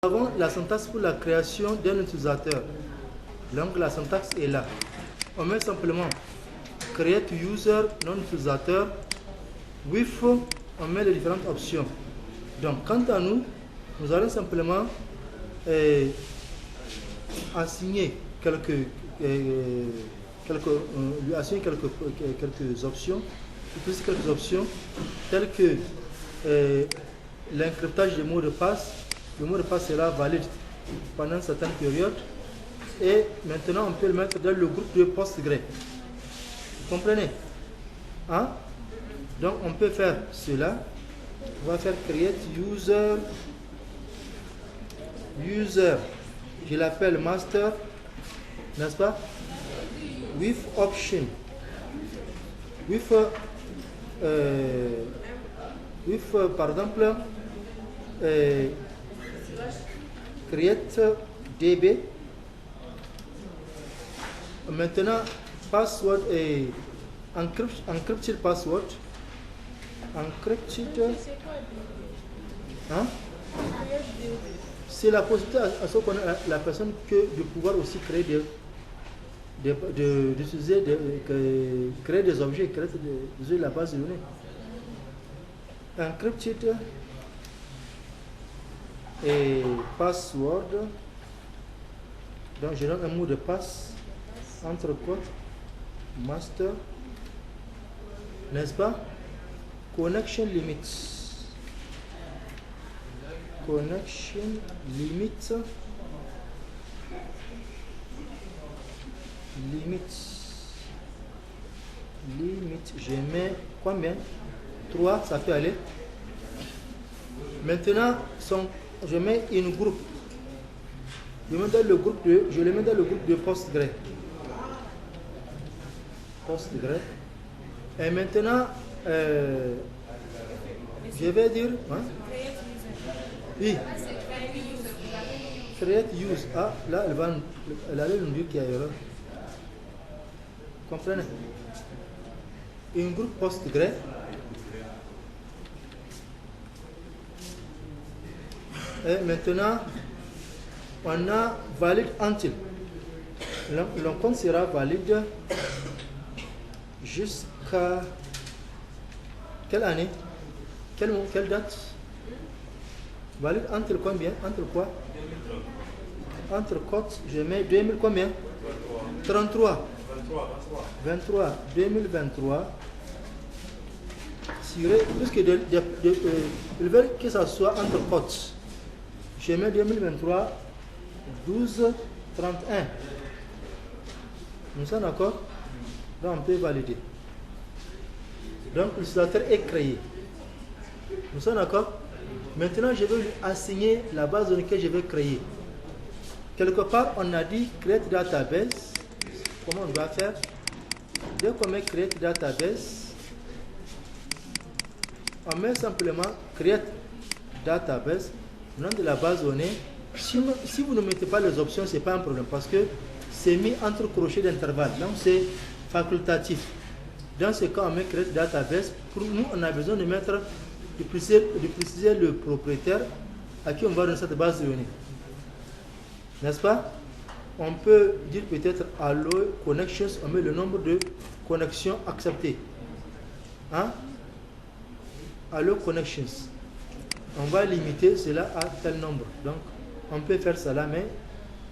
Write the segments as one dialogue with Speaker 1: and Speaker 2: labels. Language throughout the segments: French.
Speaker 1: Nous avons la syntaxe pour la création d'un utilisateur. Donc la syntaxe est là. On met simplement create user non utilisateur. With, on met les différentes options. Donc quant à nous, nous allons simplement assigner quelques options, plus quelques options telles que l'encryptage des mots de passe. Le mot de passe sera valide pendant une certaine période. Et maintenant, on peut le mettre dans le groupe de Postgre. Vous comprenez? Hein? Donc, on peut faire cela. On va faire create user. User, je l'appelle master, n'est-ce pas? With option. With par exemple, create db. Maintenant, password et encrypted password. Encrypted. Hein? C'est la possibilité à ce qu'on a la personne que de pouvoir aussi créer créer des objets, créer la base de données. Encrypted et password. Donc je donne un mot de passe entre côtes master, n'est-ce pas? Connection limits. Connection limit. Je mets combien? 3, ça peut aller. Maintenant, je mets une groupe. Je le mets dans le groupe de Postgre. Et maintenant, je vais dire. Hein? Oui. Create use. Ah, là, elle allait nous dire qu'il y a erreur. Comprenez? Un groupe Postgre. Et maintenant, on a valide until. Le compte sera valide jusqu'à quelle année? Quelle date? Valide entre combien? Entre quoi? Entre cotes, je mets 2000 combien? 33. 23. 2023. Puisque ils veulent que ça soit entre cotes. Je mets 2023, 12, 31. Nous sommes d'accord? Donc on peut valider. Donc l'utilisateur est créé. Nous sommes d'accord? Maintenant, je vais lui assigner la base de données que je vais créer. Quelque part, on a dit create database. Comment on doit faire? Dès qu'on met create database, on met simplement create database, nom de la base de données. Si vous ne mettez pas les options, ce n'est pas un problème parce que c'est mis entre crochets d'intervalle. Donc, c'est facultatif. Dans ce cas, on met create database. Pour nous, on a besoin de mettre de préciser le propriétaire à qui on va donner cette base de données. N'est-ce pas? On peut dire peut-être allow connections, on met le nombre de connexions acceptées. Hein? Allow connections. On va limiter cela à tel nombre. Donc, on peut faire cela, mais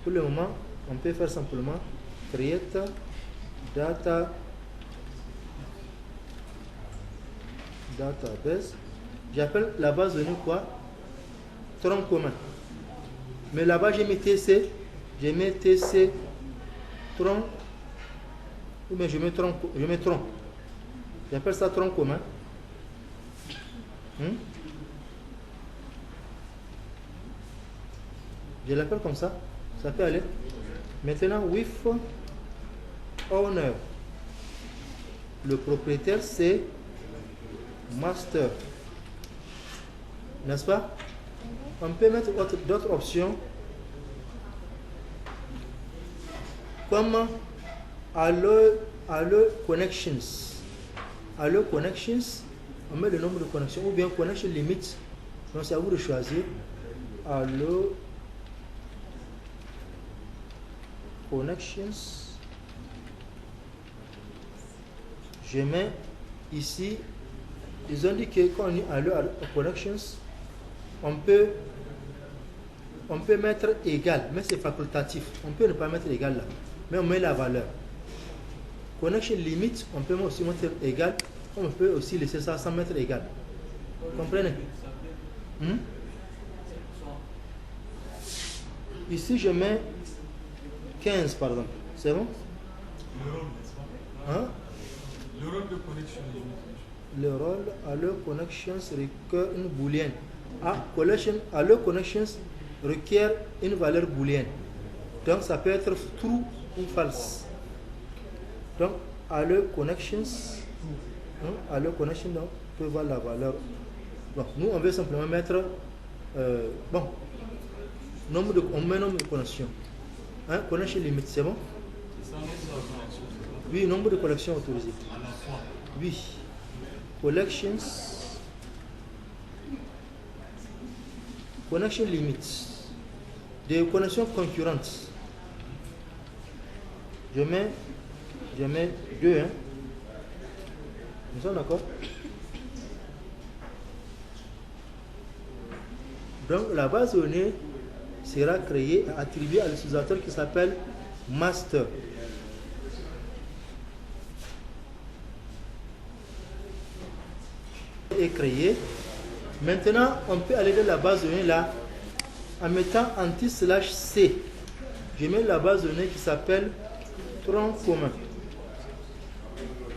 Speaker 1: pour le moment, on peut faire simplement create database. J'appelle la base de données quoi? Tronc commun. Mais là-bas, j'ai mis TC. Je mets TC tronc. Ou bien je mets tronc. J'appelle ça tronc commun. Je l'appelle comme ça. Ça peut aller. Maintenant, with owner. Le propriétaire, c'est master. N'est-ce pas? On peut mettre d'autres options comme allow connections. Allow connections, on met le nombre de connexions ou bien connection limite. Donc c'est à vous de choisir. Allow connections. Je mets ici, ils ont dit que quand on est à connections, on peut mettre égal, mais c'est facultatif. On peut ne pas mettre égal là, mais on met la valeur. Connection limite, on peut aussi mettre égal, on peut aussi laisser ça sans mettre égal. Comprenez? Ici, je mets 15 par exemple. C'est bon?
Speaker 2: Le rôle, n'est-ce pas?
Speaker 1: Hein?
Speaker 2: Le rôle de connection limite.
Speaker 1: Le rôle allo connections requiert une booléenne. Allo connections requiert une valeur booléenne. Donc ça peut être true ou false. Donc allo connections, donc, peut voir la valeur. Donc nous on veut simplement mettre on met nombre de connexions. Hein? Connection limite, c'est bon?
Speaker 2: C'est ça, nombre de connexions.
Speaker 1: Oui, nombre de connexions autorisées.
Speaker 2: À la fois.
Speaker 1: Oui. Connection limite. Des connexions concurrentes. Je mets 2. Hein. Nous sommes d'accord? Donc la base de données sera créée et attribuée à l'utilisateur qui s'appelle master. Est créé. Maintenant, on peut aller dans la base de données là en mettant anti/c. Je mets la base de données qui s'appelle tronc commun.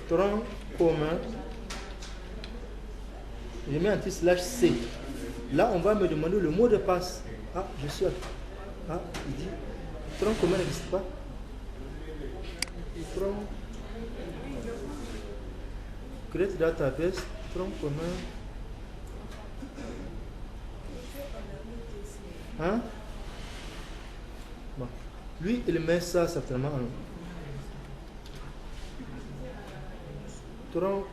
Speaker 1: Tronc commun. Je mets anti/c. Là, on va me demander le mot de passe. Ah, je suis. Ah, il dit tronc commun n'existe pas. Tronc. Create database. Tronc commun. Hein? Bon. Lui, il met ça certainement en tronc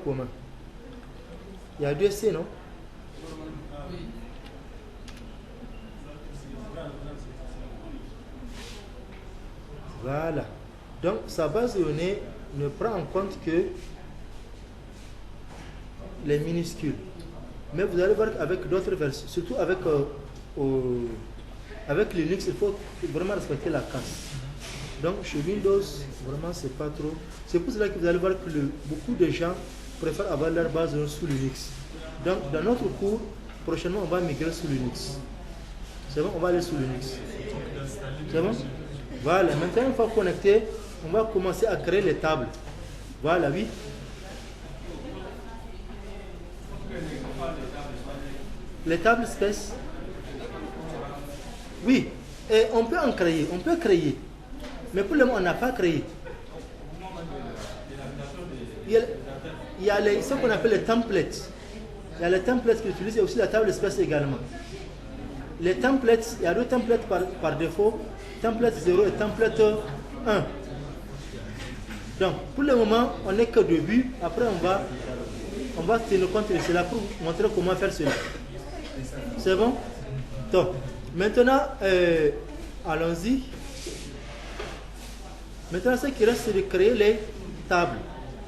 Speaker 1: commun. Il y a 2 C, non? Voilà. Donc, sa base de données ne prend en compte que les minuscules. Mais vous allez voir qu'avec d'autres versions, surtout avec Linux, il faut vraiment respecter la casse. Donc, chez Windows, vraiment, c'est pas trop. C'est pour cela que vous allez voir que beaucoup de gens préfèrent avoir leur base de données sous Linux. Donc, dans notre cours, prochainement, on va migrer sous Linux. C'est bon? On va aller sous Linux. C'est bon? Voilà. Maintenant, une fois connecté, on va commencer à créer les tables. Voilà, oui. Les tables space. Oui. Et on peut en créer. On peut créer. Mais pour le moment, on n'a pas créé. Il y a ce qu'on appelle les templates. Il y a les templates qu'ils utilisent et aussi la table space également. Les templates, il y a 2 templates par défaut. Template 0 et template 1. Donc, pour le moment, on n'est que début. Après, on va tenir compte de cela pour vous montrer comment faire cela. C'est bon? Donc, maintenant, allons-y. Maintenant, ce qui reste, c'est de créer les tables.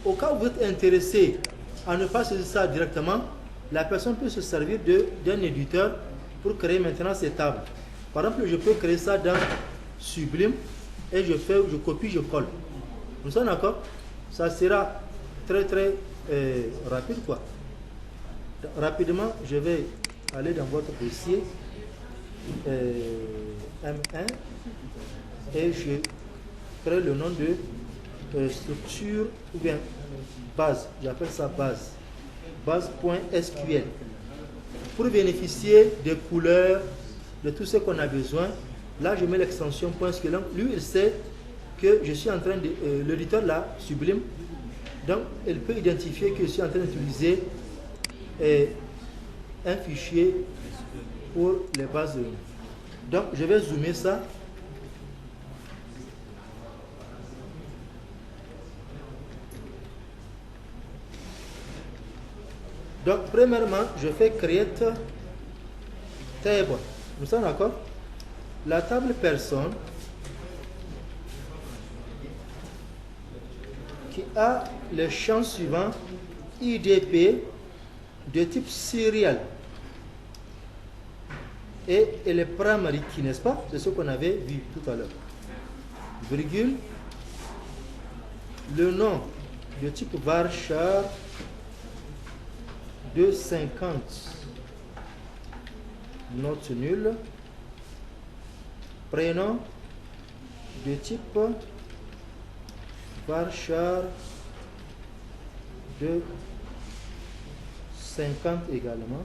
Speaker 1: Au cas où vous êtes intéressé à ne pas saisir ça directement, la personne peut se servir d'un éditeur pour créer maintenant ces tables. Par exemple, je peux créer ça dans Sublime et je copie, je colle. Nous sommes d'accord? Ça sera très rapide quoi. Rapidement, je vais aller dans votre dossier M1 et je crée le nom de structure ou bien base. J'appelle ça base. Base.sql. Pour bénéficier des couleurs, de tout ce qu'on a besoin, là je mets l'extension .sql. Lui il sait que je suis en train de l'éditeur là, Sublime, donc il peut identifier que je suis en train d'utiliser un fichier pour les bases de données. Donc je vais zoomer ça. Donc premièrement, je fais create table. Nous sommes d'accord? La table personne qui a les champs suivants IDP de type serial et les primary key, n'est-ce pas? C'est ce qu'on avait vu tout à l'heure. Virgule, le nom de type varchar de 50, note nulle, prénom de type varchar de 50 également,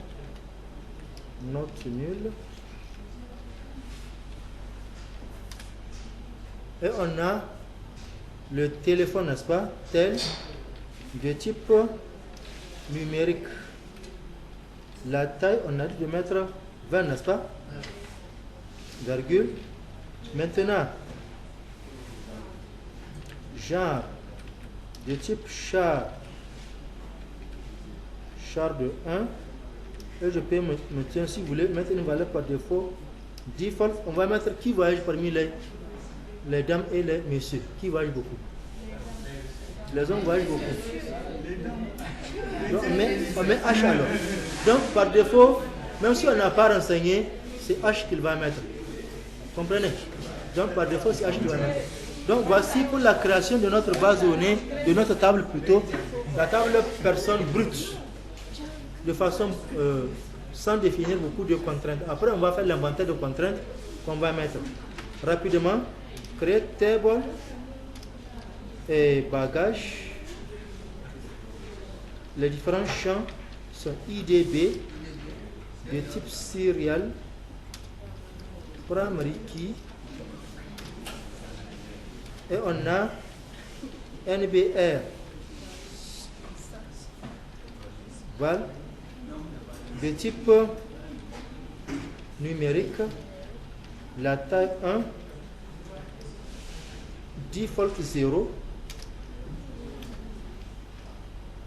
Speaker 1: note nulle. Et on a le téléphone, n'est-ce pas, tel de type numérique. La taille, on a dit de mettre 20, n'est-ce pas? Virgule. Maintenant, genre de type char de 1. Et je peux mettre, si vous voulez, mettre une valeur par défaut. Default, on va mettre qui voyage parmi les dames et les messieurs. Qui voyage beaucoup? Les hommes voyagent beaucoup. Donc, on met H alors. Donc, par défaut, même si on n'a pas renseigné, c'est H qu'il va mettre. Comprenez? Donc, par défaut, c'est H qu'il va mettre. Donc, voici pour la création de notre base de données, de notre table plutôt, la table personne brute, de façon sans définir beaucoup de contraintes. Après, on va faire l'inventaire de contraintes qu'on va mettre. Rapidement, créer table et bagage. Les différents champs sont IDB de type serial, primary key, et on a NBR val de type numérique, la taille 1, default 0,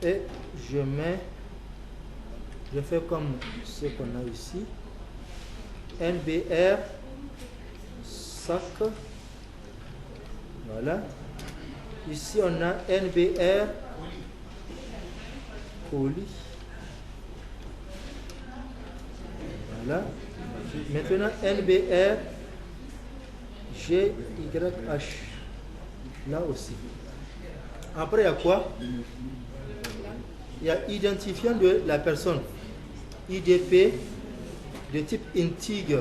Speaker 1: et je fais comme ce qu'on a ici, NBR sac, voilà. Ici on a NBR colis, voilà. Maintenant NBR GYH, là aussi. Après il y a quoi? Il y a identifiant de la personne, IDP de type integer,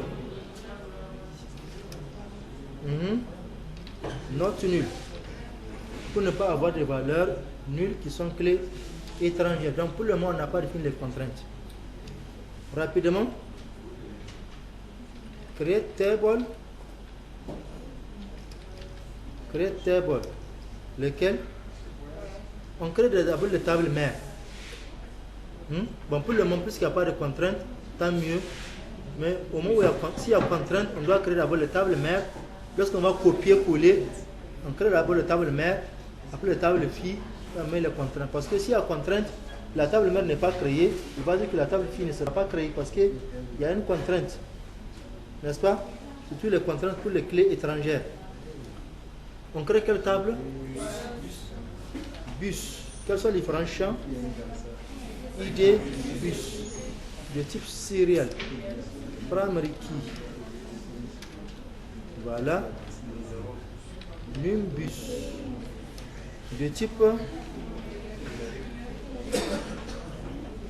Speaker 1: note nulle, pour ne pas avoir des valeurs nulles qui sont clés étrangères. Donc pour le moment on n'a pas défini les contraintes. Rapidement, create table, lequel on crée d'abord les tables mères. Bon, pour le moment, puisqu'il n'y a pas de contraintes, tant mieux. Mais au moment où s'il y a contrainte, on doit créer d'abord les tables mères. Lorsqu'on va copier-coller, on crée d'abord les tables mères, après les tables filles, on met les contraintes. Parce que s'il y a contrainte, la table mère n'est pas créée, il va dire que la table fille ne sera pas créée parce qu'il y a une contrainte. N'est-ce pas? Surtout les contraintes pour les clés étrangères. On crée quelle table? Bus. Quels sont les différents champs? ID bus de type serial, primary key, voilà. Num bus de type,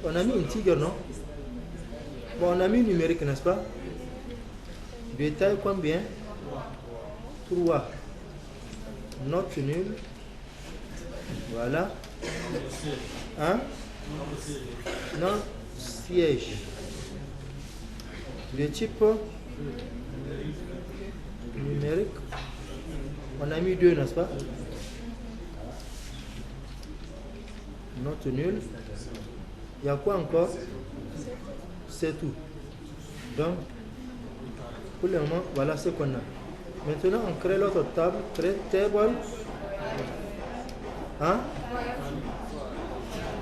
Speaker 1: on a mis integer, non? Bon, on a mis numérique, n'est-ce pas? De taille combien? 3. Note nulle, voilà. Hein? Non, siège de type numérique, on a mis 2, n'est-ce pas? Note nulle. Il y a quoi encore? C'est tout. Donc pour le moment, voilà ce qu'on a. Maintenant on crée l'autre table, crée table,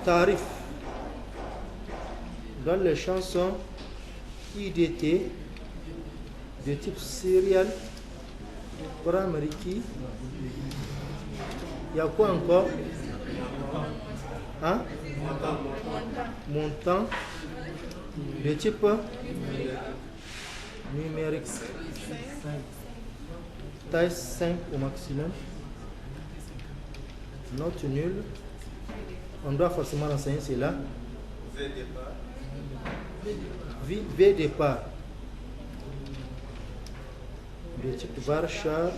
Speaker 1: tarif. Dans les champs sont IDT de type serial, primary key. Il y a quoi encore? Hein? Montant de type numérique. Taille 5 au maximum. Note nulle. On doit forcément renseigner cela. V départ. De type varchar.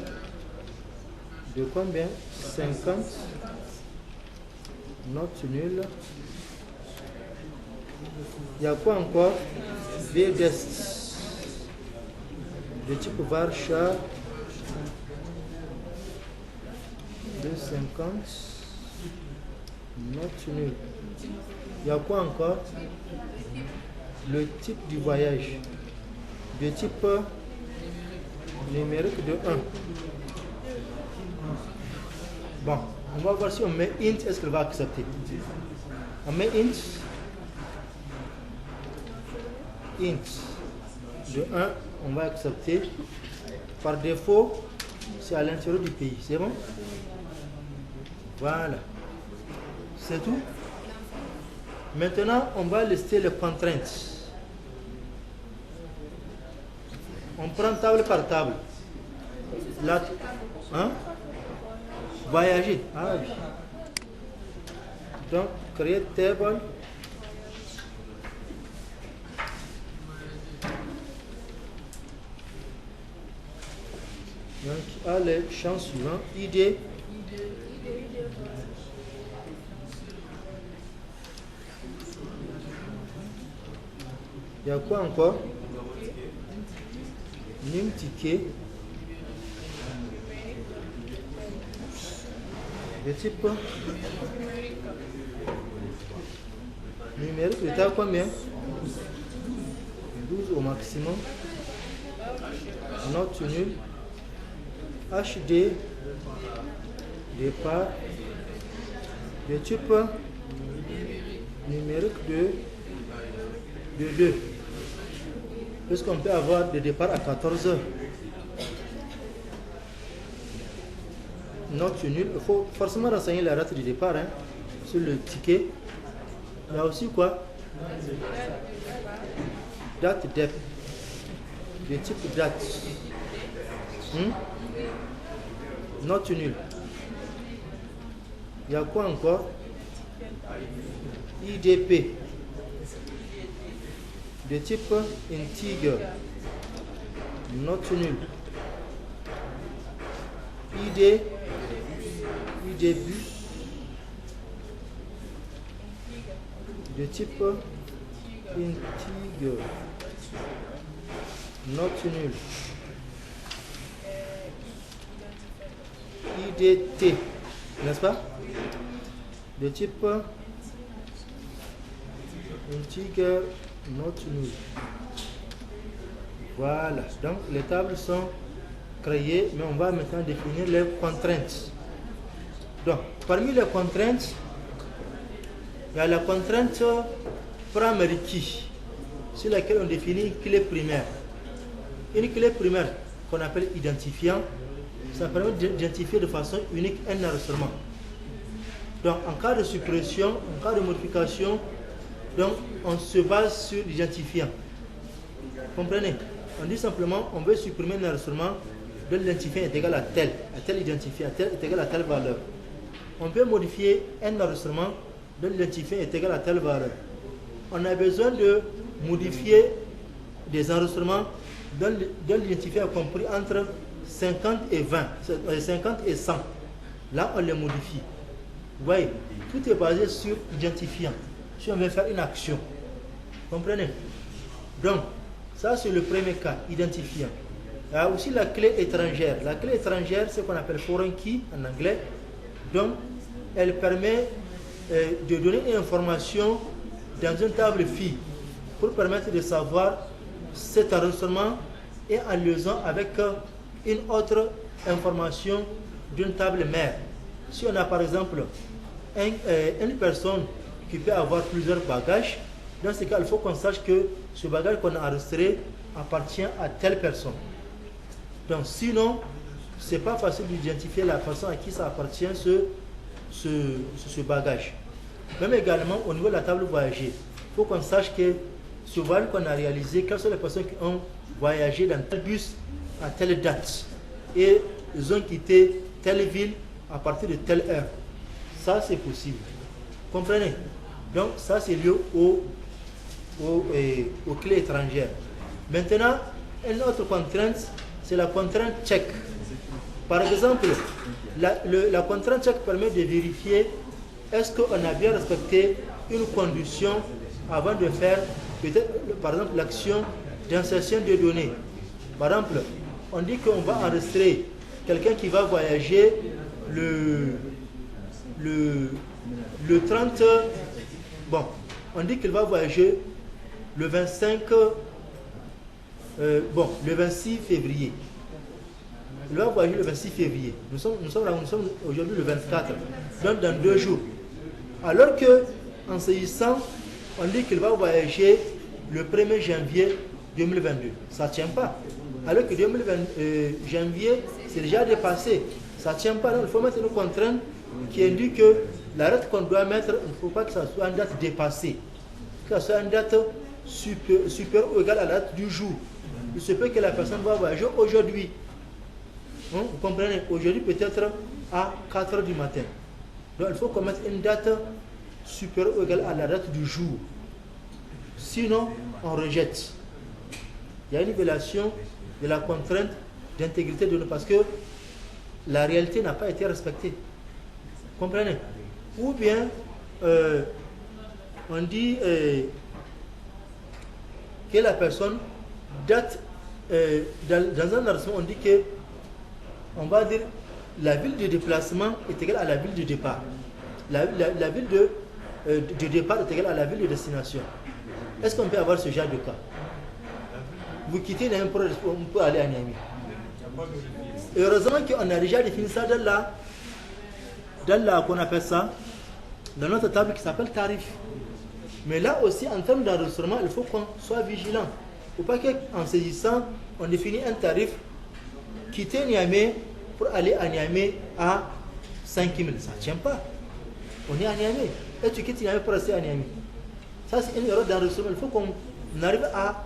Speaker 1: De combien? 50. Note nulle. Il y a quoi encore? V dest. De type varchar. De 50. Note nulle. Il y a quoi encore? Le type du voyage. De type numérique de 1. Bon, on va voir si on met int, est-ce qu'elle va accepter. On met int. Int de 1, on va accepter. Par défaut, c'est à l'intérieur du pays. C'est bon? Voilà. C'est tout. Maintenant, on va lister les contraintes. On prend table par table. Là, hein? Voyager. Ah oui. Donc, create table. Donc, à les champs suivants. ID. Il y a quoi encore? Num ticket. De type numérique, l'état combien? 12 au maximum. Note nulle. HD. Départ. De type numérique de 2. Puisqu'on peut avoir des départs à 14 heures. Note nulle. Il faut forcément renseigner la date du départ hein, sur le ticket. Il y a aussi quoi? Date dep. De type date. Note nulle. Il y a quoi encore? IDP. De type integer. Note nulle. ID bus. De type integer. Note nulle. IDT. N'est-ce pas? De type integer. Note nulle. Voilà. Donc les tables sont créées, mais on va maintenant définir les contraintes. Donc, parmi les contraintes, il y a la contrainte primary key, sur laquelle on définit une clé primaire. Une clé primaire qu'on appelle identifiant, ça permet d'identifier de façon unique un enregistrement. Donc, en cas de suppression, en cas de modification, donc on se base sur l'identifiant. Comprenez? On dit simplement, on veut supprimer un enregistrement de l'identifiant est égal à tel identifiant, tel est égal à telle valeur. On peut modifier un enregistrement de l'identifiant est égal à telle valeur. On a besoin de modifier des enregistrements dont l'identifiant est compris entre 50 et 20, 50 et 100. Là, on les modifie. Vous voyez, tout est basé sur l'identifiant. Si on veut faire une action. Comprenez? Donc, ça c'est le premier cas, identifiant. Il y a aussi la clé étrangère. La clé étrangère, c'est ce qu'on appelle foreign key en anglais. Donc, elle permet de donner une information dans une table fille pour permettre de savoir cet enregistrement est en liaison avec une autre information d'une table mère. Si on a par exemple une personne qui peut avoir plusieurs bagages, dans ce cas, il faut qu'on sache que ce bagage qu'on a enregistré appartient à telle personne. Donc sinon, ce n'est pas facile d'identifier la personne à qui ça appartient, ce bagage. Même également au niveau de la table voyager, il faut qu'on sache que ce voyage qu'on a réalisé, quelles sont les personnes qui ont voyagé dans tel bus à telle date et ils ont quitté telle ville à partir de telle heure. Ça, c'est possible. Comprenez? Donc, ça, c'est lié aux clés étrangères. Maintenant, une autre contrainte, c'est la contrainte tchèque. Par exemple, la contrainte tchèque permet de vérifier est-ce qu'on a bien respecté une condition avant de faire, peut-être, par exemple, l'action d'insertion de données. Par exemple, on dit qu'on va enregistrer quelqu'un qui va voyager le 30, bon, on dit qu'il va voyager le 25, le 26 février. Il va voyager le 26 février. Nous sommes aujourd'hui le 24, donc dans 2 jours. Alors que, en saisissant, on dit qu'il va voyager le 1er janvier 2022. Ça ne tient pas. Alors que janvier, c'est déjà dépassé. Ça ne tient pas. Donc, il faut mettre une contrainte qui indique que la date qu'on doit mettre, il ne faut pas que ça soit une date dépassée. Que ça soit une date supérieure ou égale à la date du jour. Il se peut que la personne va voyager aujourd'hui. Vous comprenez? Aujourd'hui, peut-être à 4 h du matin. Donc, il faut qu'on mette une date supérieure ou égale à la date du jour. Sinon, on rejette. Il y a une violation de la contrainte d'intégrité de nous parce que la réalité n'a pas été respectée. Comprenez? Ou bien, on dit que la personne date, dans un arrêtement, on dit que, on va dire, la ville de déplacement est égale à la ville de départ. La ville de départ est égale à la ville de destination. Est-ce qu'on peut avoir ce genre de cas? Vous quittez Niamey pour aller à Niamey. Heureusement qu'on a déjà défini ça qu'on appelle ça, dans notre table qui s'appelle tarif. Mais là aussi, en termes d'enregistrement, il faut qu'on soit vigilant. Il ne faut pas qu'en saisissant, on définit un tarif, quitter Niamey pour aller à Niamey à 5 000. Ça ne tient pas. On est à Niamey. Et tu quittes Niamey pour rester à Niamey. Ça, c'est une erreur d'enregistrement. Il faut qu'on arrive à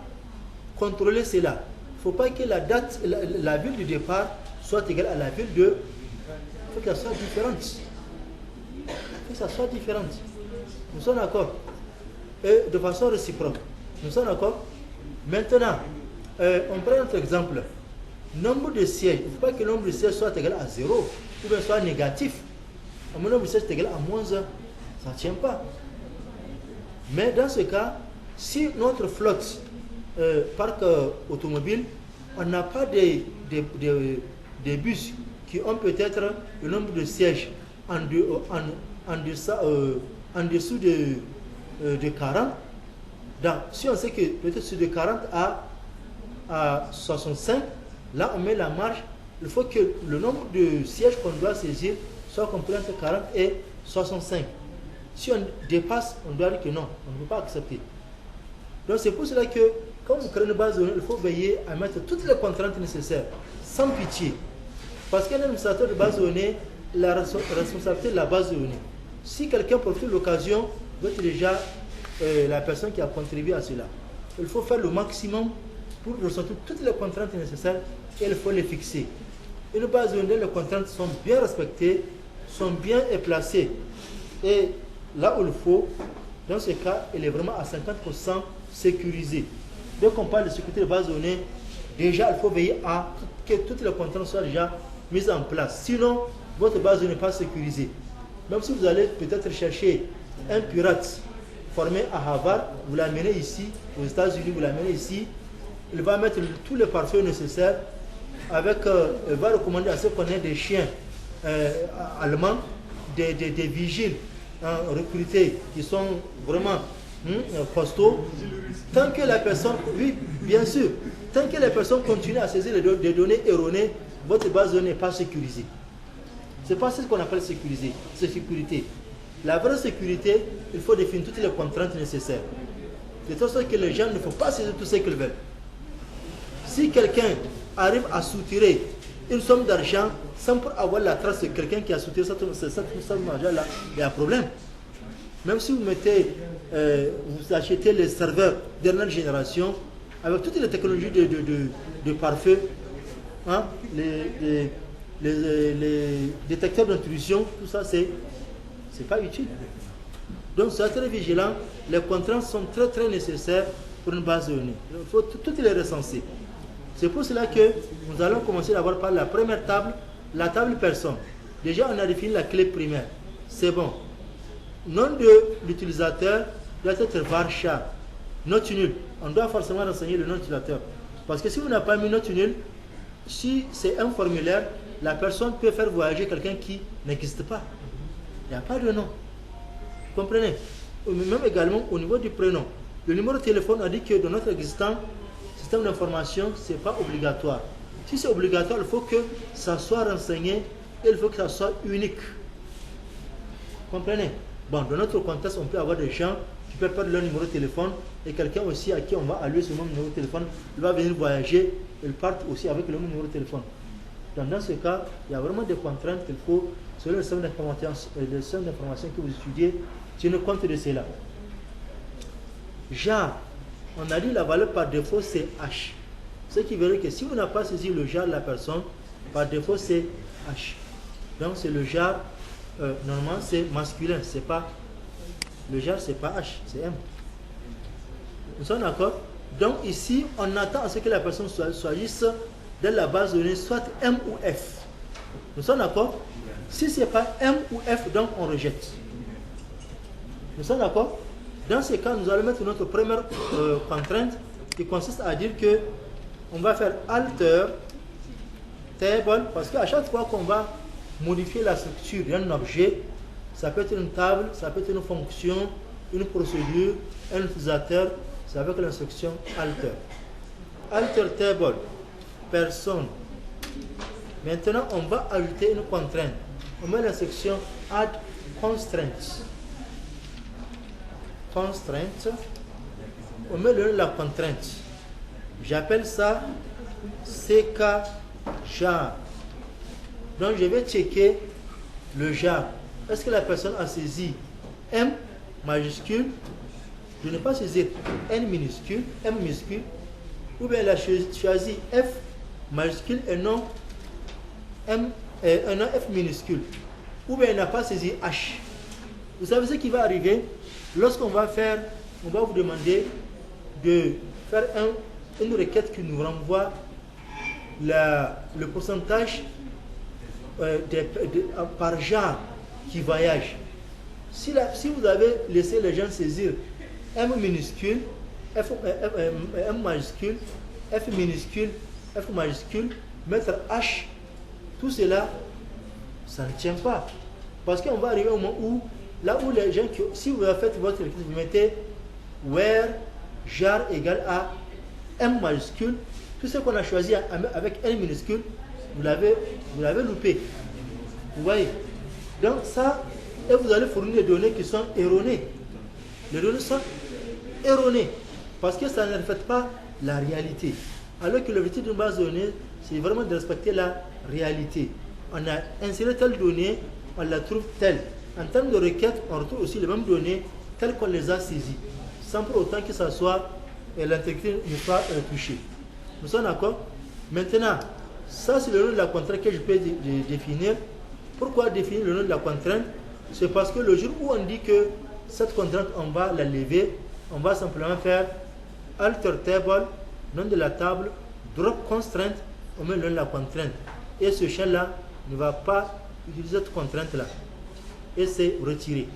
Speaker 1: contrôler cela. Il ne faut pas que la date, la ville du départ soit égale à la ville de... Il faut qu'elle soit différente. Il faut que ça soit différente. Nous sommes d'accord. Et de façon réciproque. Nous sommes d'accord. Maintenant, on prend notre exemple. Nombre de sièges. Il ne faut pas que le nombre de sièges soit égal à 0 ou bien soit négatif. Le nombre de sièges est égal à moins 1. Ça ne tient pas. Mais dans ce cas, si notre flotte parc automobile, on n'a pas des bus qui ont peut-être le nombre de sièges en dessous de 40. Donc, si on sait que peut-être de 40 à 65, là on met la marge. Il faut que le nombre de sièges qu'on doit saisir soit compris entre 40 et 65. Si on dépasse, on doit dire que non, on ne peut pas accepter. Donc c'est pour cela que quand vous créez une base de données, il faut veiller à mettre toutes les contraintes nécessaires, sans pitié. Parce qu'un administrateur de base de données, la responsabilité de la base de données. Si quelqu'un profite de l'occasion, vous êtes déjà la personne qui a contribué à cela. Il faut faire le maximum pour ressortir toutes les contraintes nécessaires et il faut les fixer. Une base de données, les contraintes sont bien respectées, sont bien placées. Et là où il faut, dans ce cas, il est vraiment à 50% sécurisé. Dès qu'on parle de sécurité de base de données, déjà il faut veiller à que toutes les contraintes soient déjà mises en place. Sinon, votre base de données n'est pas sécurisée. Même si vous allez peut-être chercher un pirate formé à Harvard, vous l'amenez ici, aux États-Unis, vous l'amenez ici, il va mettre tous les parfums nécessaires, il va recommander à ceux qu'on ait des chiens allemands, des vigiles recrutés qui sont vraiment costauds. Tant que la personne, oui, bien sûr, tant que les personnes continuent à saisir des données erronées, votre base de données n'est pas sécurisée. Ce n'est pas ce qu'on appelle sécuriser, c'est sécurité. La vraie sécurité, il faut définir toutes les contraintes nécessaires. De toute sorte que les gens ne font pas saisir tout ce qu'ils veulent. Si quelqu'un arrive à soutirer une somme d'argent sans pour avoir la trace de quelqu'un qui a soutenu cette somme d'argent-là, il y a un problème. Même si vous mettez, vous achetez les serveurs dernière génération, avec toutes les technologies de pare-feu, hein, les détecteurs d'intrusion, tout ça, c'est pas utile. Donc, soyez très vigilant. Les contraintes sont très très nécessaires pour une base de données. Il faut toutes les recenser. C'est pour cela que nous allons commencer d'abord par la première table, la table personne. Déjà, on a défini la clé primaire. C'est bon. Nom de l'utilisateur doit être varchar. Note nulle. On doit forcément renseigner le nom de l'utilisateur. Parce que si vous n'avez pas mis note nulle, si c'est un formulaire, la personne peut faire voyager quelqu'un qui n'existe pas. Il n'y a pas de nom. Vous comprenez? Même également au niveau du prénom. Le numéro de téléphone a dit que dans notre existant système d'information, ce n'est pas obligatoire. Si c'est obligatoire, il faut que ça soit renseigné et il faut que ça soit unique. Vous comprenez? Bon, dans notre contexte, on peut avoir des gens qui peuvent perdre leur numéro de téléphone et quelqu'un aussi à qui on va allouer ce même numéro de téléphone, il va venir voyager, il part aussi avec le même numéro de téléphone. Donc, dans ce cas, il y a vraiment des contraintes qu'il faut, selon le système d'information que vous étudiez, tenir compte de cela. Jar, on a dit la valeur par défaut c'est H. Ce qui veut dire que si vous n'avez pas saisi le jar de la personne, par défaut c'est H. Donc c'est le jar, normalement c'est masculin, c'est pas, le jar c'est pas H, c'est M. Nous sommes d'accord? Donc ici, on attend à ce que la personne choisisse de la base de données soit M ou F. Nous sommes d'accord? Si ce n'est pas M ou F, donc on rejette. Nous sommes d'accord? Dans ce cas, nous allons mettre notre première contrainte qui consiste à dire que on va faire alter table, parce qu'à chaque fois qu'on va modifier la structure d'un objet, ça peut être une table, ça peut être une fonction, une procédure, un utilisateur, c'est avec l'instruction alter. Alter table, personne. Maintenant, on va ajouter une contrainte. On met l'instruction add constraint. Constraint, on met le nom de la contrainte. J'appelle ça CK jar. Donc je vais checker le jar. Est-ce que la personne a saisi M majuscule? Je n'ai pas saisi N minuscule, M minuscule, ou bien elle a choisi F majuscule et non M, un non F minuscule, ou bien elle n'a pas saisi H. Vous savez ce qui va arriver? Lorsqu'on va faire, on va vous demander de faire une requête qui nous renvoie le pourcentage par genre qui voyage. Si vous avez laissé les gens saisir M minuscule, M majuscule, F minuscule, F majuscule, mettre H, tout cela, ça ne tient pas. Parce qu'on va arriver au moment où là où les gens, si vous faites votre requête, vous mettez where jar égale à M majuscule, tout ce qu'on a choisi avec N minuscule, vous l'avez loupé. Vous voyez? Donc ça, et vous allez fournir des données qui sont erronées. Les données sont erronées parce que ça ne reflète pas la réalité. Alors que l'objectif d'une base de données, c'est vraiment de respecter la réalité. On a inséré telle donnée, on la trouve telle. En termes de requête, on retrouve aussi les mêmes données telles qu'on les a saisies, sans pour autant que ça soit l'intégrité ne soit touchée. Nous sommes d'accord? Maintenant, ça c'est le nom de la contrainte que je peux définir. Pourquoi définir le nom de la contrainte? C'est parce que le jour où on dit que cette contrainte, on va la lever, on va simplement faire alter table, nom de la table, drop constraint, on met le nom de la contrainte. Et ce champ-là ne va pas utiliser cette contrainte-là. Et c'est retiré.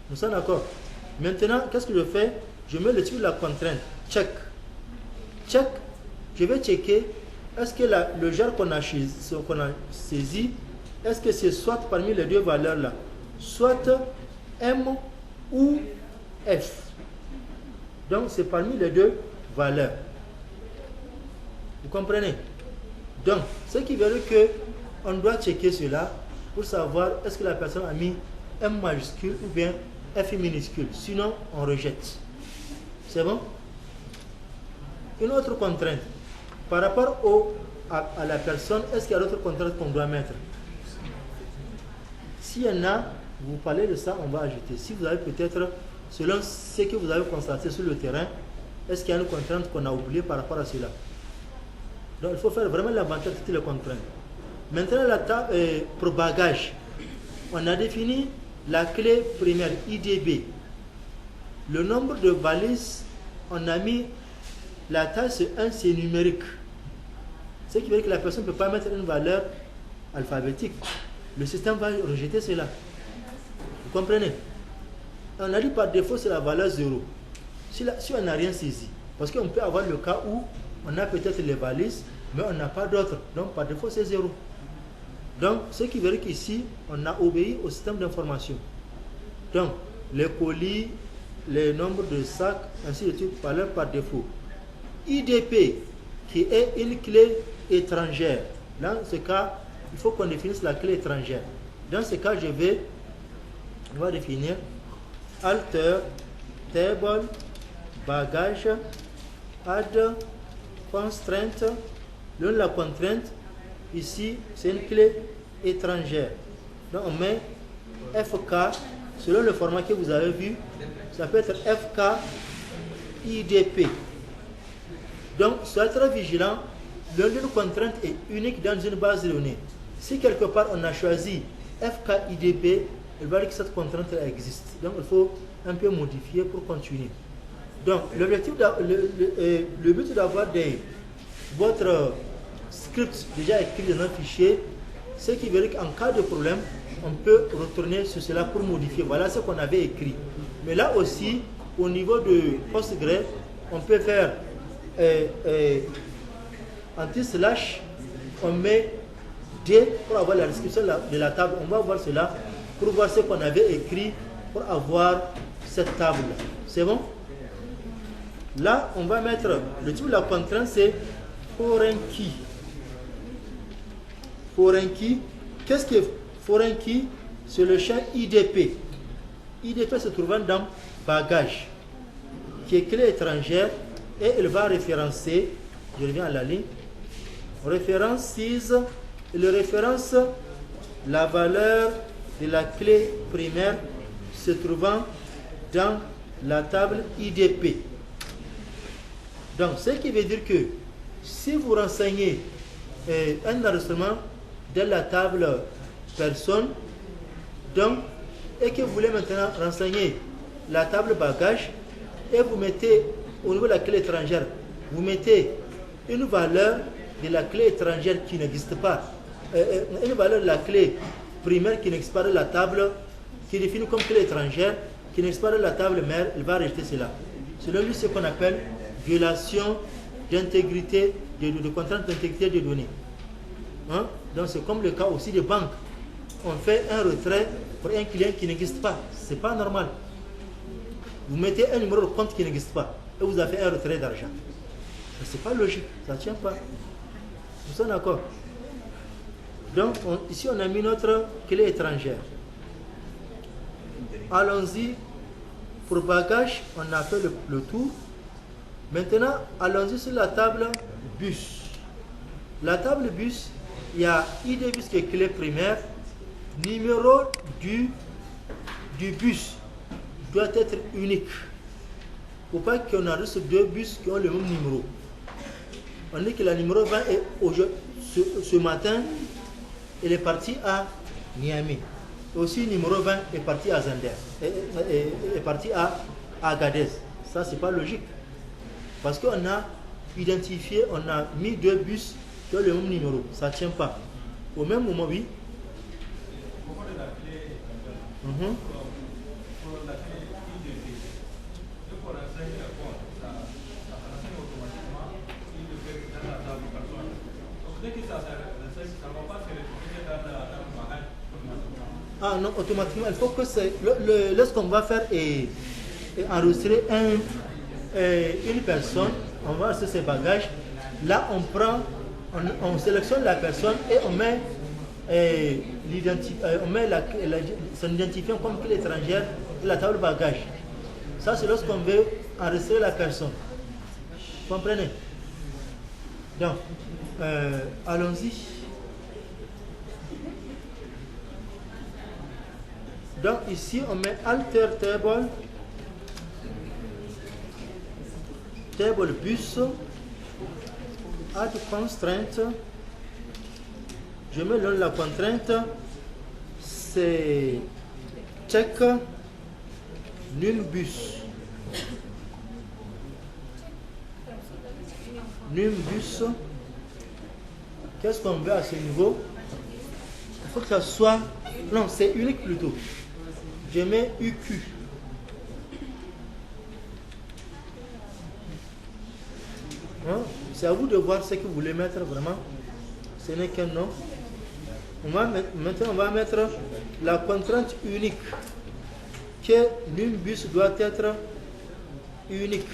Speaker 1: Nous sommes d'accord? Maintenant, qu'est-ce que je fais? Je mets le titre de la contrainte. Check. Check. Je vais checker. Est-ce que le genre qu'on a saisi, est-ce que c'est soit parmi les deux valeurs-là, soit M ou F. Donc, c'est parmi les deux valeurs. Vous comprenez? Donc, ce qui veut dire qu'on doit checker cela pour savoir est-ce que la personne a mis M majuscule ou bien F minuscule. Sinon, on rejette. C'est bon? Une autre contrainte. Par rapport à la personne, est-ce qu'il y a d'autres contraintes qu'on doit mettre? S'il y en a, vous parlez de ça, on va ajouter. Si vous avez peut-être, selon ce que vous avez constaté sur le terrain, est-ce qu'il y a une contrainte qu'on a oubliée par rapport à cela? Donc il faut faire vraiment l'inventaire de toutes les contraintes. Maintenant, pour bagage, on a défini la clé primaire IDB. Le nombre de valises, on a mis la taille sur 1, c'est numérique. Ce qui veut dire que la personne ne peut pas mettre une valeur alphabétique. Le système va rejeter cela. Vous comprenez? On a dit par défaut c'est la valeur 0. Si on n'a rien saisi, parce qu'on peut avoir le cas où on a peut-être les valises, mais on n'a pas d'autres. Donc par défaut c'est 0. Donc ce qui veut dire qu'ici, on a obéi au système d'information. Donc les colis, les nombres de sacs, ainsi de suite, valeur par défaut. IDP, qui est une clé étrangère. Dans ce cas, il faut qu'on définisse la clé étrangère. Dans ce cas, on va définir alter, table, bagage, add, constraint. La contrainte, ici, c'est une clé étrangère. Donc, on met FK, selon le format que vous avez vu, ça peut être FK IDP. Donc, soyez très vigilant. L'une contrainte est unique dans une base de données. Si quelque part on a choisi FKIDP, il va dire que cette contrainte existe. Donc, il faut un peu modifier pour continuer. Donc, l'objectif, le but d'avoir votre script déjà écrit dans un fichier, c'est qui veut dire qu'en cas de problème, on peut retourner sur cela pour modifier. Voilà ce qu'on avait écrit. Mais là aussi, au niveau de PostgreSQL, on peut faire anti-slash, on met D pour avoir la description de la table. On va voir cela pour voir ce qu'on avait écrit pour avoir cette table. C'est bon? Là, on va mettre le type de la contrainte, c'est foreign key. Foreign key. Qu'est-ce que foreign key? C'est le champ IDP. IDP se trouvant dans bagage, qui est clé étrangère, et elle va référencer, je reviens à la ligne, référence 6, il référence la valeur de la clé primaire se trouvant dans la table IDP. Donc, ce qui veut dire que si vous renseignez un enregistrement dans la table personne, donc, et que vous voulez maintenant renseigner la table bagage, et vous mettez au niveau de la clé étrangère, vous mettez une valeur de la clé étrangère qui n'existe pas, une valeur de la clé primaire qui n'existe pas dans la table, qui est définie comme clé étrangère, qui n'existe pas dans la table mère, il va rejeter cela. C'est lui ce qu'on appelle violation d'intégrité, de contrainte d'intégrité des données. Hein? Donc c'est comme le cas aussi des banques. On fait un retrait pour un client qui n'existe pas. Ce n'est pas normal. Vous mettez un numéro de compte qui n'existe pas et vous avez fait un retrait d'argent. Ce n'est pas logique, ça ne tient pas. Nous sommes d'accord. Donc ici on a mis notre clé étrangère. Allons-y. Pour bagage, on a fait le tour. Maintenant, allons-y sur la table bus. La table bus, il y a ID bus qui est clé primaire. Numéro du bus doit être unique. Il ne faut pas qu'on enregistre deux bus qui ont le même numéro. On dit que le numéro 20 est ce matin, il est parti à Niamey. Aussi, le numéro 20 est parti à Zander, est parti à Agadez. Ça, c'est pas logique. Parce qu'on a identifié, on a mis deux bus qui ont le même numéro. Ça ne tient pas. Au même moment, oui. Ah non, automatiquement, il faut que lorsqu'on va faire et enregistrer une personne, on va enregistrer ses bagages. Là, on sélectionne la personne et on met son identifiant comme clé étrangère de la table bagage. Ça, c'est lorsqu'on veut enregistrer la personne. Vous comprenez? Donc, Allons-y. Donc ici on met alter table, table bus, add constraint. Je mets la contrainte, c'est check num bus. Num bus. Qu'est-ce qu'on veut à ce niveau? Il faut que ça soit... Non, c'est unique plutôt. Je mets UQ. Hein? C'est à vous de voir ce que vous voulez mettre vraiment. Ce n'est qu'un nom. Maintenant, on va mettre la contrainte unique. Que NumBus doit être unique.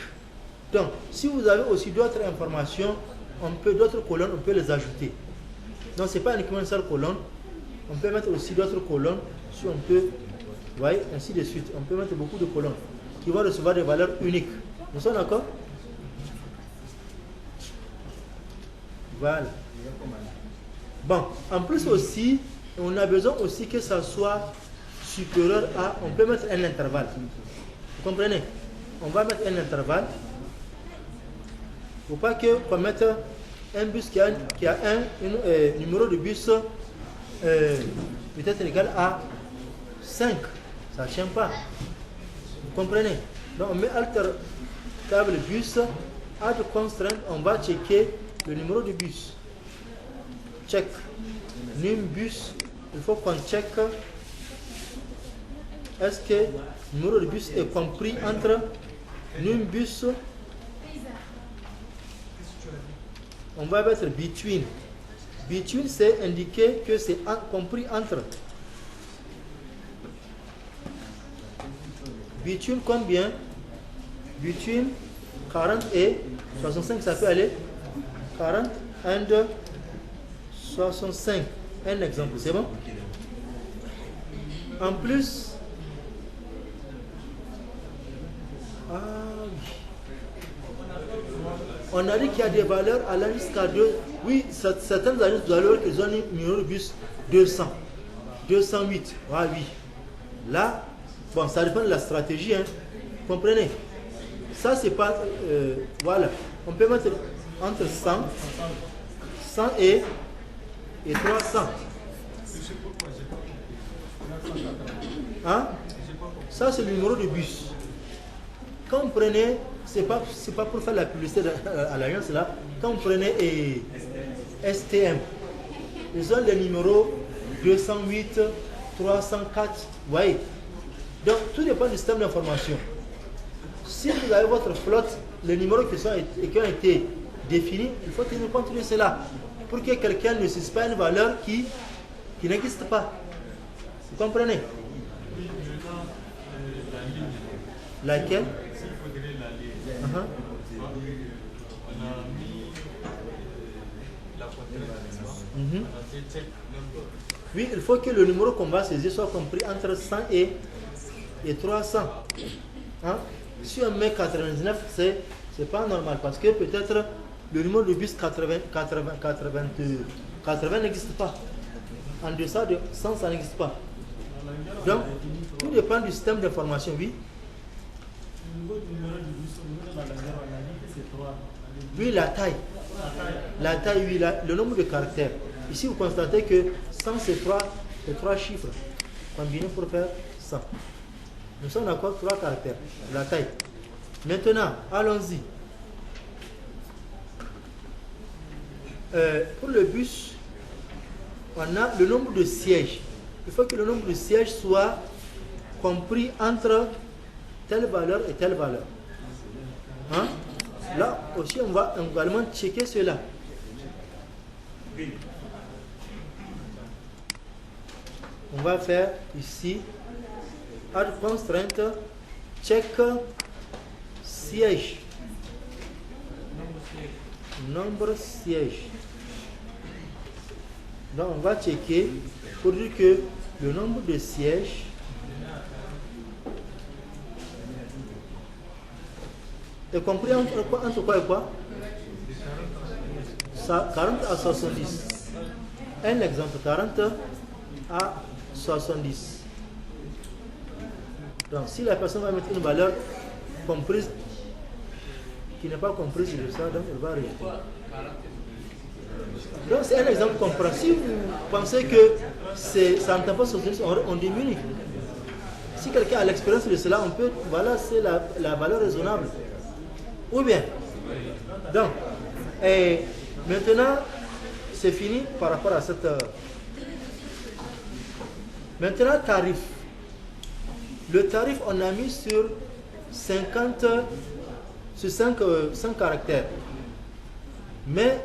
Speaker 1: Donc, si vous avez aussi d'autres informations, d'autres colonnes, on peut les ajouter. Donc, ce n'est pas uniquement une seule colonne. On peut mettre aussi d'autres colonnes. Si on peut, vous voyez, ainsi de suite. On peut mettre beaucoup de colonnes qui vont recevoir des valeurs uniques. Nous sommes d'accord? Voilà. Bon, en plus aussi, on a besoin aussi que ça soit supérieur à... On peut mettre un intervalle. Vous comprenez? On va mettre un intervalle. Il ne faut pas qu'on mette un bus qui a un numéro de bus peut-être égal à 5. Ça ne tient pas. Vous comprenez? Donc on met alter table bus, add constraint, on va checker le numéro de bus. Check num bus, il faut qu'on check est-ce que le numéro de bus est compris entre num bus. On va mettre between. Between, c'est indiquer que c'est compris entre. Between combien? Between 40 et 65, ça peut aller 40 and 65. Un exemple, c'est bon? En plus, on a dit qu'il y a des valeurs allant jusqu'à 2. Oui, certaines valeurs qui ont un numéro de bus 200, 208. Ah oui. Là, bon, ça dépend de la stratégie. Hein. Vous comprenez? Ça, c'est pas... voilà. On peut mettre entre 100 et 300. Hein? Ça, c'est le numéro de bus. Quand vous prenez, c'est pas pour faire la publicité à l'agence là, quand vous prenez STM, ils ont les numéros 208, 304, vous voyez. Donc, tout dépend du système d'information. Si vous avez votre flotte, les numéros qui ont été définis, il faut tenir compte de cela pour que quelqu'un ne suspende pas une valeur qui n'existe pas. Vous comprenez? Laquelle?
Speaker 2: On a mis la contrainte, on a fait check number.
Speaker 1: Oui, il faut que le numéro qu'on va saisir soit compris entre 100 et 300. Hein? Si on met 99, c'est pas normal parce que peut-être le numéro de bus 80 n'existe pas. En deçà de 100, ça n'existe pas. Donc, tout dépend du système d'information, oui. Oui, la taille. La taille, oui, le nombre de caractères. Ici, vous constatez que 100, c'est 3 chiffres combinés pour faire 100. Nous sommes d'accord, 3 caractères. La taille. Maintenant, allons-y. Pour le bus, on a le nombre de sièges. Il faut que le nombre de sièges soit compris entre telle valeur et telle valeur. Hein? Là aussi, on va également checker cela. On va faire ici add constraint check siège. Nombre siège. Donc on va checker pour dire que le nombre de sièges est compris entre quoi et quoi? 40 à 70. Un exemple, 40 à 70. Donc, si la personne va mettre une valeur comprise, qui n'est pas comprise de ça, donc elle va rejeter. Donc, c'est un exemple qu'on prend. Si vous pensez que ça n'entend pas 70, on diminue. Si quelqu'un a l'expérience de cela, on peut, voilà, c'est la valeur raisonnable. Ou bien, donc, et maintenant, c'est fini par rapport à cette... Maintenant, tarif. Le tarif, on a mis sur 50, sur 5 caractères. Mais,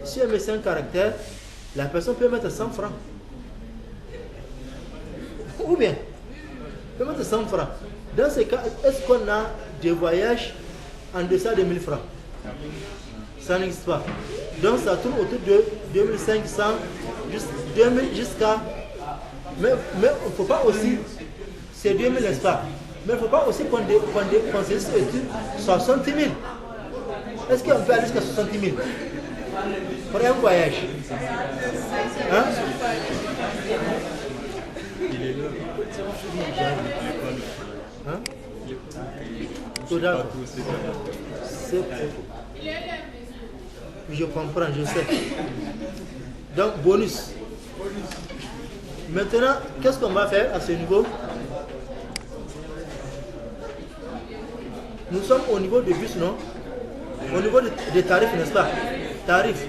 Speaker 1: si elle met 5 caractères, la personne peut mettre 100 francs. Ou bien, peut mettre 100 francs. Dans ce cas, est-ce qu'on a des voyages en deçà de 1000 francs? Ça n'existe pas. Donc ça tourne autour de 2500 jusqu'à... Mais il ne faut pas aussi... C'est 2000, n'est-ce pas? Mais il ne faut pas aussi qu'on se sur 60 000. Est-ce qu'on peut aller jusqu'à 60 000 pour un voyage? Hein? Hein? Tout d'accord. C'est je comprends, je sais. Donc, bonus. Maintenant, qu'est-ce qu'on va faire à ce niveau? Nous sommes au niveau de bus, non? Au niveau des tarifs, n'est-ce pas? Tarif.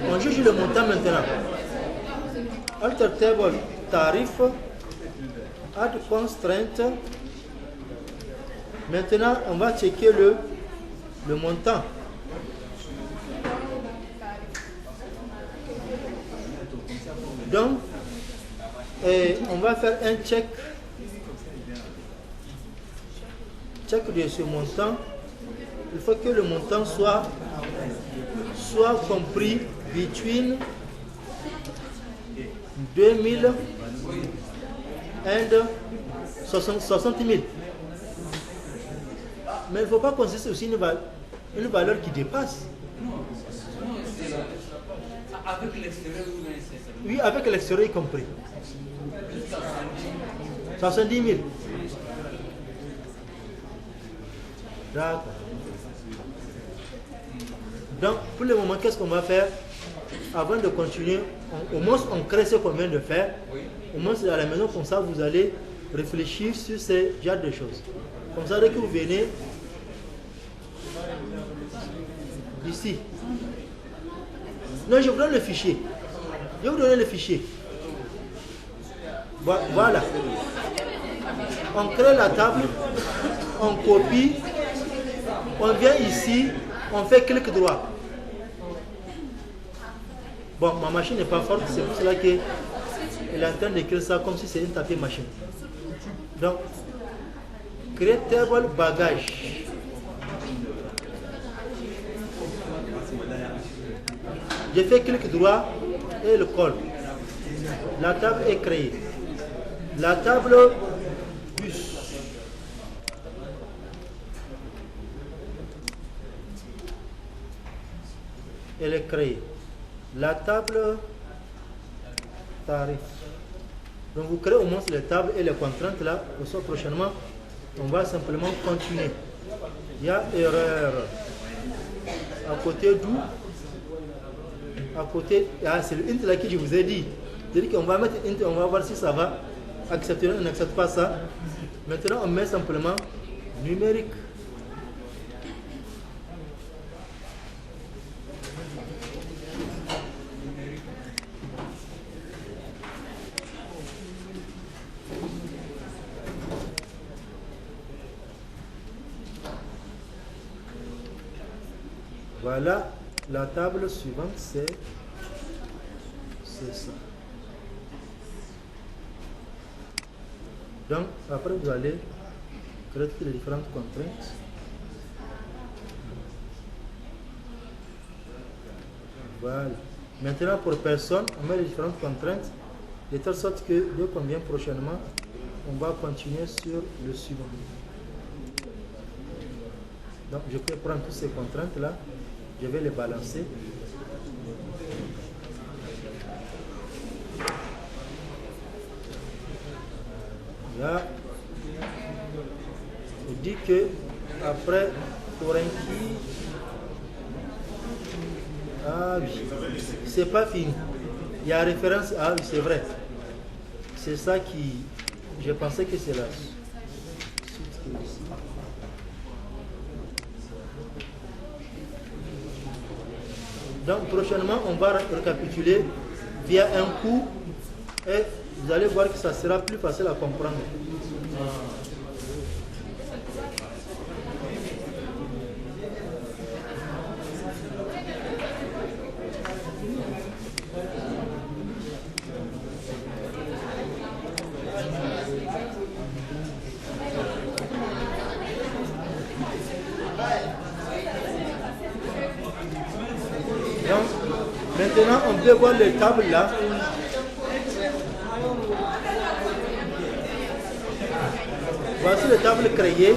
Speaker 1: On juge le montant maintenant. Alter table, tarif, add constraint. Maintenant, on va checker le montant. Donc, on va faire un check de ce montant. Il faut que le montant soit compris between 2000 and 60 000. Mais il ne faut pas considérer aussi une valeur qui dépasse.
Speaker 3: Avec l'extérieur,
Speaker 1: oui, avec l'extérieur y compris. 70 000. D'accord. Donc, pour le moment, qu'est-ce qu'on va faire? Avant de continuer, au moins on crée ce qu'on vient de faire. Au moins à la maison, comme ça, vous allez réfléchir sur ces genres de choses. Comme ça, dès que vous venez ici. Non, je vous donne le fichier. Je vais vous donner le fichier. Voilà. On crée la table, on copie, on vient ici, on fait clic droit. Bon, ma machine n'est pas forte, c'est pour cela qu'elle est en train d'écrire ça comme si c'était une tapée machine. Donc, créer table bagage. Je fais clic droit et le colle. La table est créée. La table bus. Elle est créée. La table tarif. Donc vous créez au moins les tables et les contraintes là. Pour ça prochainement, on va simplement continuer. Il y a erreur. À côté d'où? À côté, c'est le int là que je vous ai dit. C'est-à-dire qu'on va mettre int, on va voir si ça va accepter ou n'accepte pas ça. Maintenant, on met simplement numérique. Voilà, la table suivante, c'est ça. Donc, après, vous allez créer toutes les différentes contraintes. Voilà. Maintenant, pour personne, on met les différentes contraintes, de telle sorte que dès qu'on vient prochainement, on va continuer sur le suivant. Donc, je peux prendre toutes ces contraintes-là, je vais les balancer. Là, il dit que après Korenki, ah oui, c'est pas fini. Il y a référence, ah oui, c'est vrai. C'est ça qui, je pensais que c'est là. Donc prochainement, on va récapituler via un coup et vous allez voir que ça sera plus facile à comprendre. Donc, maintenant, on peut voir les tables là. Voici les tables créées.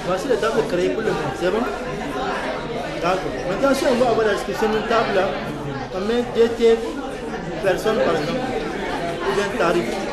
Speaker 1: Voici les tables créées pour le moment. C'est bon? D'accord. Maintenant, si on va avoir la description d'une table là, on met DT personnes par exemple, ou bien tarif.